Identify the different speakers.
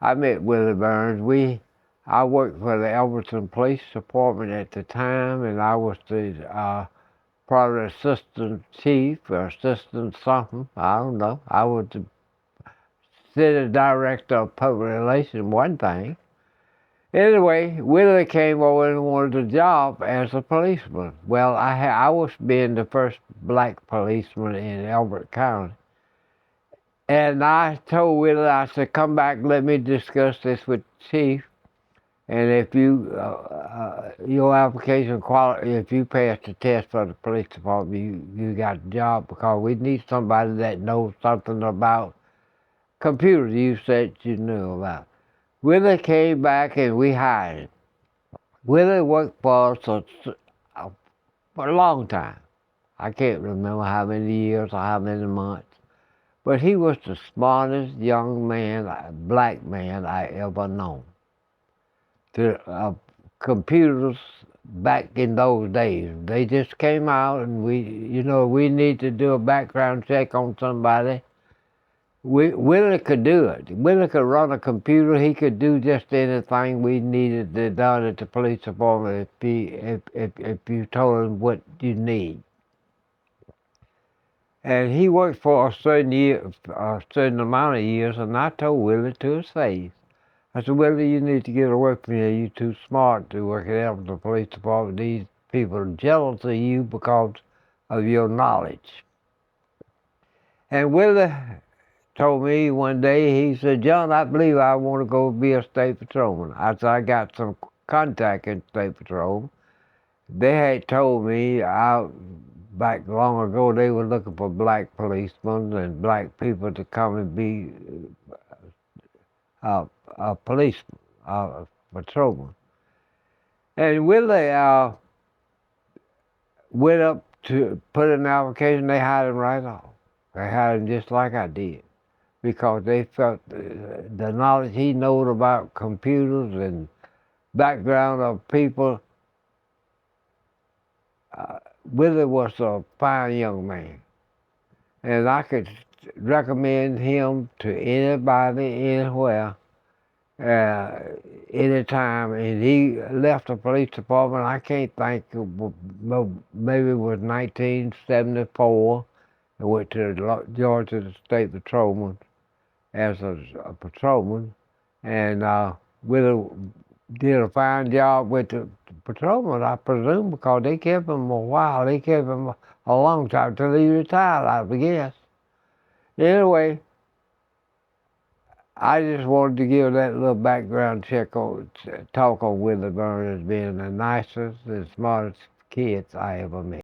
Speaker 1: I met Willie Burns. I worked for the Elberton Police Department at the time, and I was the probably assistant chief or assistant something. I don't know. I was the city director of public relations, one thing. Anyway, Willie came over and wanted a job as a policeman. Well, I was being the first black policeman in Elbert County. And I told Willie, I said, come back, let me discuss this with the chief. And if your application quality, if you pass the test for the police department, you got the job, because we need somebody that knows something about computers you said you knew about. Willie came back and we hired him. Willie worked for us for a long time. I can't remember how many years or how many months. But he was the smartest young man, black man I ever known. Computers back in those days, they just came out, and we need to do a background check on somebody. Willie could do it. Willie could run a computer. He could do just anything we needed to done at the police department if you told him what you need. And he worked for a certain amount of years, and I told Willie to his face, I said, Willie, you need to get away from here. You're too smart to work at the police department. These people are jealous of you because of your knowledge. And Willie told me one day, he said, John, I believe I want to go be a state patrolman. I said, I got some contact in state patrol. They had told me back long ago they were looking for black policemen and black people to come and be a policeman, a patrolman. And Willie went up to put in an application. They hired him right off. They hired him just like I did, because they felt the knowledge he knowed about computers and background of people. Willie was a fine young man, and I could recommend him to anybody, anywhere, anytime. And he left the police department, I can't think, maybe it was 1974, and went to Georgia State Patrolman as a patrolman, and Willie did a fine job with the patrolman, I presume, because they kept him a while. They kept him a long time till he retired, I guess. Anyway, I just wanted to give that little background talk on Willie Burns as being the nicest and smartest kids I ever met.